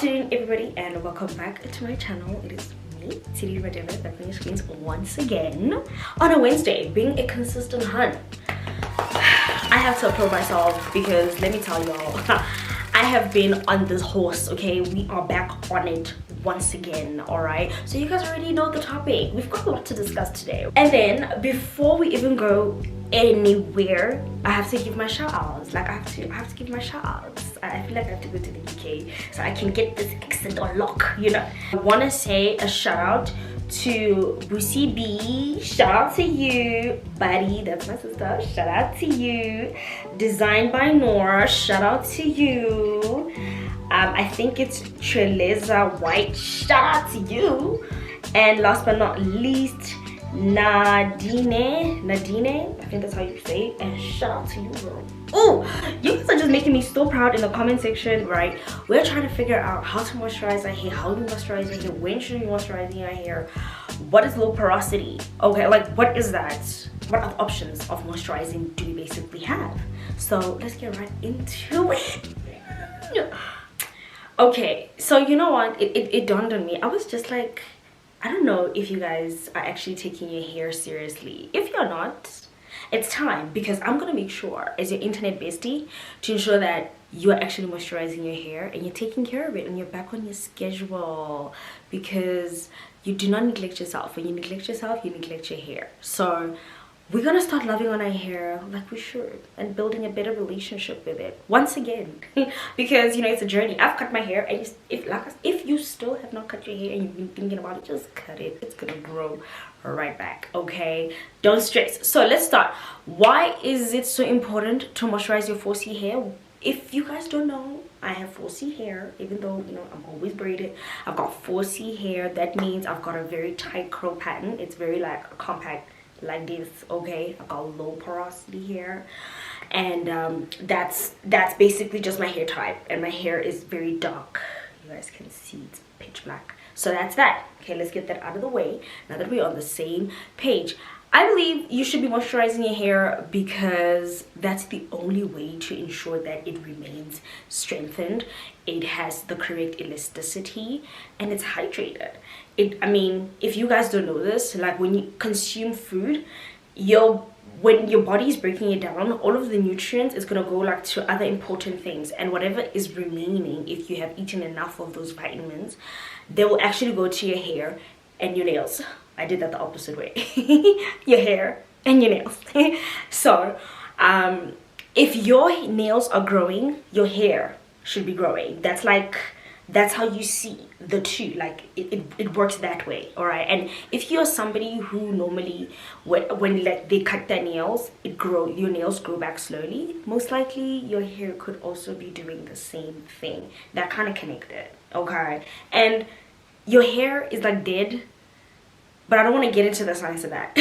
afternoon, everybody, and welcome back to my channel. It is me, Tshidi Radebe, back on your screens once again on a Wednesday, being a consistent hun. I have to applaud myself because let me tell y'all, I have been on this horse. Okay, we are back on it once again. All right, so you guys already know the topic. We've got a lot to discuss today, and then before we even go anywhere, I have to give my shout outs. Like I have to give my shout outs. I feel like I have to go to the UK so I can get this accent on lock, you know. I want to say a shout out to Brucey B. Shout out to you, buddy. That's my sister. Shout out to you. Designed by Nora. Shout out to you. I think it's Treleza White. Shout out to you. And last but not least, Nadine, I think that's how you say it, and shout out to you, girl. Oh, you guys are just making me so proud in the comment section, right? We're trying to figure out how to moisturize our hair, how to moisturize your hair, when should you moisturize your hair, what is low porosity, okay, like what is that, what other options of moisturizing do we basically have? So let's get right into it. Okay, so you know what, it dawned on me. I was just like, I don't know if you guys are actually taking your hair seriously. If you're not, it's time, because I'm gonna make sure as your internet bestie to ensure that you are actually moisturizing your hair and you're taking care of it and you're back on your schedule, because you do not neglect yourself. When you neglect yourself, you neglect your hair. So we're gonna start loving on our hair like we should and building a better relationship with it once again. Because you know, it's a journey. I've cut my hair, and if you still have not cut your hair and you've been thinking about it, just cut it. It's gonna grow right back, okay? Don't stress. So let's start. Why is it so important to moisturize your 4C hair? If you guys don't know, I have 4C hair, even though, you know, I'm always braided. I've got 4C hair. That means I've got a very tight curl pattern. It's very like compact, like this, okay? I've got low porosity hair, and that's basically just my hair type, and my hair is very dark. You guys can see it's pitch black. So that's that. Okay, let's get that out of the way now that we're on the same page. I believe you should be moisturizing your hair because that's the only way to ensure that it remains strengthened, it has the correct elasticity, and it's hydrated. I mean, if you guys don't know this, like when you consume food, when your body is breaking it down, all of the nutrients is gonna go like to other important things, and whatever is remaining, if you have eaten enough of those vitamins, they will actually go to your hair and your nails. I did that the opposite way. Your hair and your nails. So if your nails are growing, your hair should be growing. That's how you see the two, like it works that way. All right, and if you're somebody who normally when like they cut their nails, your nails grow back slowly, most likely your hair could also be doing the same thing. That kind of connected, okay? And your hair is like dead, but I don't want to get into the science of that.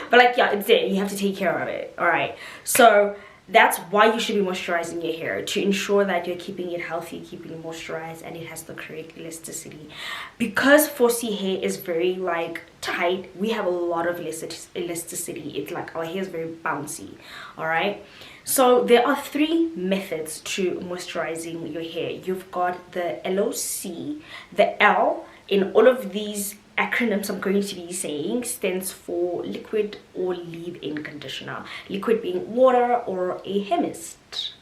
But like, yeah, it's dead. You have to take care of it. All right, so that's why you should be moisturizing your hair, to ensure that you're keeping it healthy, keeping it moisturized, and it has the correct elasticity. Because 4C hair is very like tight, we have a lot of elasticity. It's like our hair is very bouncy. All right, so there are 3 methods to moisturizing your hair. You've got the LOC. The L in all of these acronyms I'm going to be saying stands for liquid or leave-in conditioner, liquid being water or a hair mist.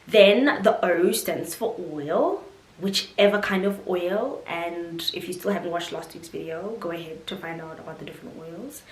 Then the O stands for oil, whichever kind of oil, and if you still haven't watched last week's video, go ahead to find out about the different oils.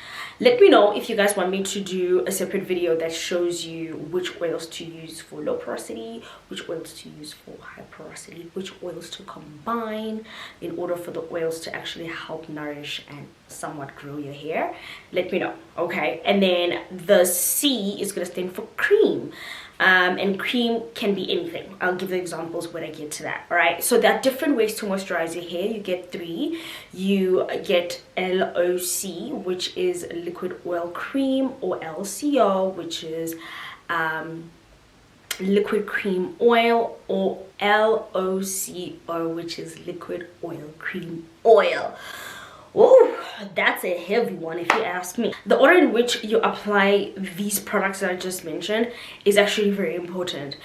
Let me know if you guys want me to do a separate video that shows you which oils to use for low porosity, which oils to use for high porosity, which oils to combine in order for the oils to actually help nourish and somewhat grow your hair. Let me know, okay? And then the C is going to stand for cream. And cream can be anything. I'll give the examples when I get to that. All right, so there are different ways to moisturize your hair. You get 3. You get LOC, which is liquid oil cream, or LCO, which is liquid cream oil, or LOCO, which is liquid oil cream oil. Oh, that's a heavy one if you ask me. The order in which you apply these products that I just mentioned is actually very important.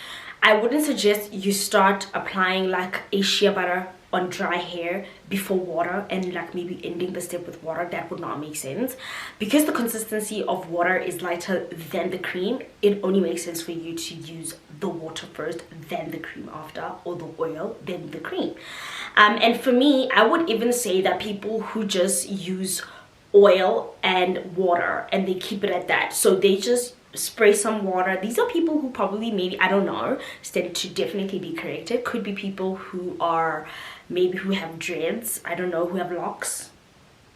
I wouldn't suggest you start applying like a shea butter on dry hair before water and like maybe ending the step with water. That would not make sense, because the consistency of water is lighter than the cream. It only makes sense for you to use the water first, then the cream after, or the oil then the cream. And for me, I would even say that people who just use oil and water and they keep it at that, so they just spray some water, these are people who probably, maybe, I don't know, stand to definitely be corrected, could be people who are maybe who have dreads, I don't know, who have locks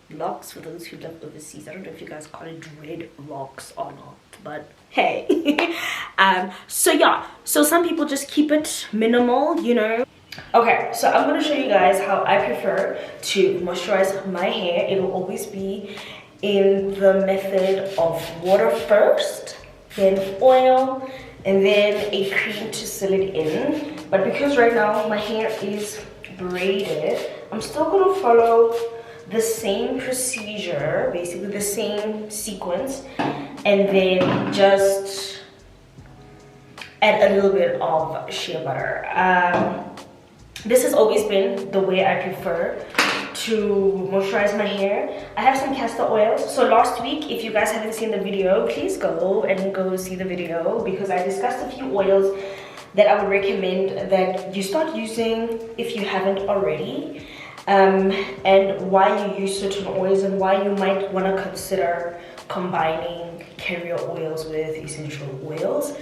for those who live overseas. I don't know if you guys call it dread locks or not, but hey. So yeah, so some people just keep it minimal, you know. Okay, so I'm going to show you guys how I prefer to moisturize my hair. It will always be in the method of water first, then oil, and then a cream to seal it in. But because right now my hair is braided, I'm still going to follow the same procedure, basically the same sequence, and then just add a little bit of shea butter. This has always been the way I prefer to moisturize my hair. I have some castor oil. So last week, if you guys haven't seen the video, please go see the video, because I discussed a few oils that I would recommend that you start using if you haven't already, and why you use certain oils and why you might want to consider combining carrier oils with essential oils.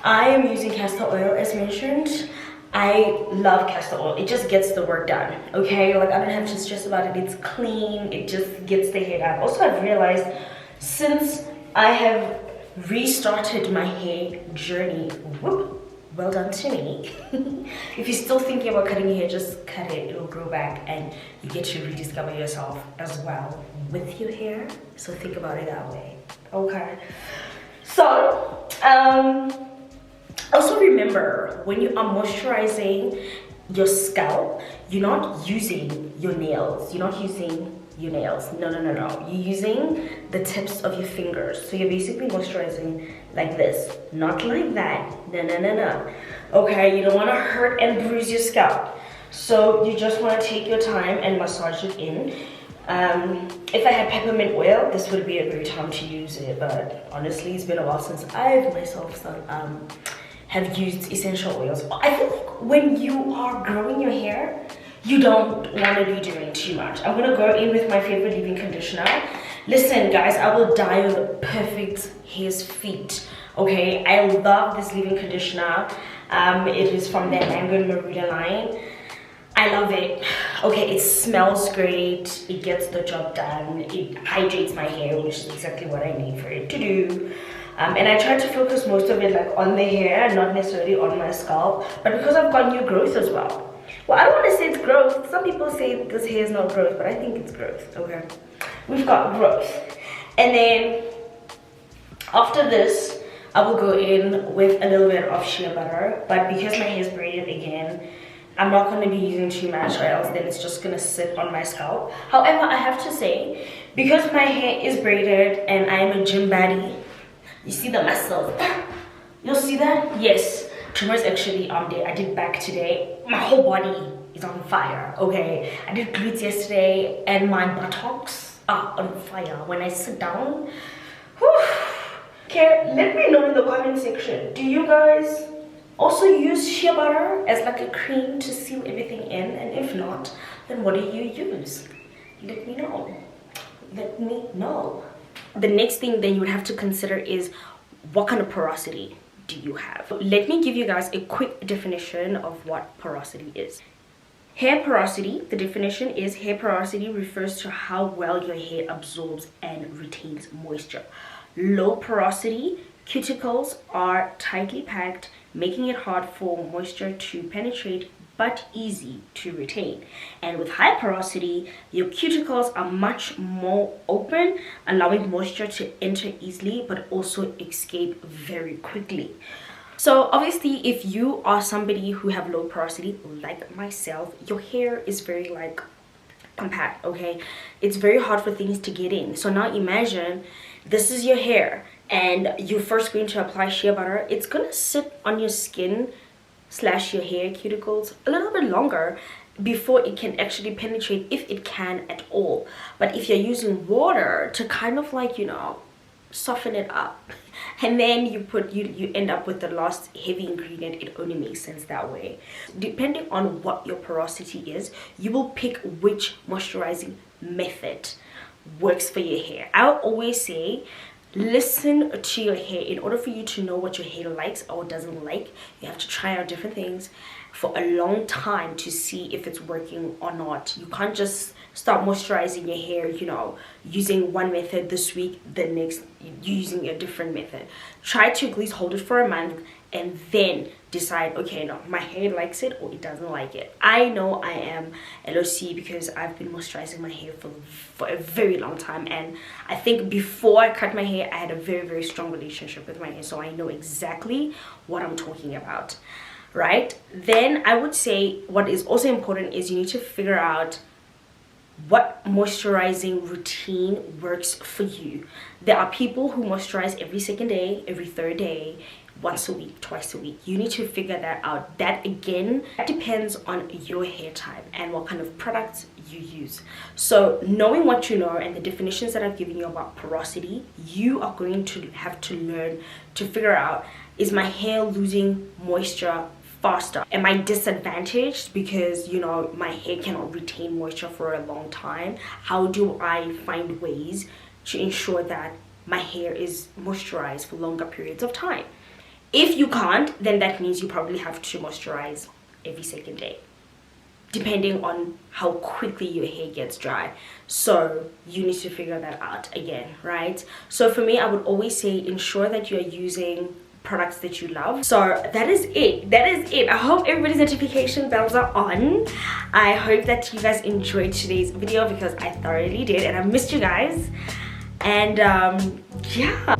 I am using castor oil as mentioned. I love castor oil. It just gets the work done, okay? Like, I don't have to stress about it. It's clean. It just gets the hair done. Also, I've realized since I have restarted my hair journey, whoop, well done to me. If you're still thinking about cutting your hair, just cut it. It will grow back and you get to rediscover yourself as well with your hair. So think about it that way, okay? So, also remember, when you are moisturizing your scalp, you're not using your nails. You're not using your nails. No. You're using the tips of your fingers. So you're basically moisturizing like this, not like that. No. Okay, you don't want to hurt and bruise your scalp. So you just want to take your time and massage it in. If I had peppermint oil, this would be a great time to use it. But honestly, it's been a while since I've myself have used essential oils. I feel like when you are growing your hair, you don't want to be doing too much. I'm going to go in with my favorite leave-in conditioner. Listen guys, I will dye your perfect hair's feet, okay? I love this leave-in conditioner. It is from their Mango and Marita line. I love it. Okay, it smells great. It gets the job done. It hydrates my hair, which is exactly what I need for it to do. And I try to focus most of it like on the hair, not necessarily on my scalp, but because I've got new growth as well. Well, I don't want to say it's growth. Some people say this hair is not growth, but I think it's growth, okay? We've got growth. And then after this, I will go in with a little bit of shea butter, but because my hair is braided again, I'm not going to be using too much, or else then it's just going to sit on my scalp. However, I have to say, because my hair is braided and I'm a gym baddie, you see the muscles? You'll see that? Yes. Trimmers actually there. I did back today. My whole body is on fire, okay? I did glutes yesterday and my buttocks are on fire. When I sit down, whew. Okay, let me know in the comment section. Do you guys also use shea butter as like a cream to seal everything in? And if not, then what do you use? Let me know. Let me know. The next thing then you would have to consider is what kind of porosity do you have? Let me give you guys a quick definition of what porosity is. Hair porosity, the definition is hair porosity refers to how well your hair absorbs and retains moisture. Low porosity, cuticles are tightly packed, making it hard for moisture to penetrate but easy to retain. And with high porosity, your cuticles are much more open, allowing moisture to enter easily but also escape very quickly. So obviously, if you are somebody who have low porosity like myself, your hair is very like compact, okay? It's very hard for things to get in. So now imagine this is your hair and you're first going to apply shea butter. It's gonna sit on your skin slash your hair cuticles a little bit longer before it can actually penetrate, if it can at all. But if you're using water to kind of like, you know, soften it up, and then you end up with the last heavy ingredient, it only makes sense that way. Depending on what your porosity is, you will pick which moisturizing method works for your hair. I would always say, listen to your hair. In order for you to know what your hair likes or doesn't like, you have to try out different things for a long time to see if it's working or not. You can't just start moisturizing your hair, you know, using one method this week, the next using a different method. Try to at least hold it for a month and then decide, okay, no, my hair likes it or it doesn't like it. I know I am LOC because I've been moisturizing my hair for a very long time, and I think before I cut my hair I had a very strong relationship with my hair, so I know exactly what I'm talking about, right? Then I would say what is also important is you need to figure out what moisturizing routine works for you. There are people who moisturize every second day, every third day, once a week, twice a week. You need to figure that out. That again, that depends on your hair type and what kind of products you use. So knowing what you know and the definitions that I've given you about porosity, you are going to have to learn to figure out, is my hair losing moisture faster? Am I disadvantaged because, you know, my hair cannot retain moisture for a long time? How do I find ways to ensure that my hair is moisturized for longer periods of time? If you can't, then that means you probably have to moisturize every second day, depending on how quickly your hair gets dry. So you need to figure that out again, right? So for me, I would always say ensure that you're using products that you love. So that is it. I hope everybody's notification bells are on. I hope that you guys enjoyed today's video because I thoroughly did, and I missed you guys. And yeah.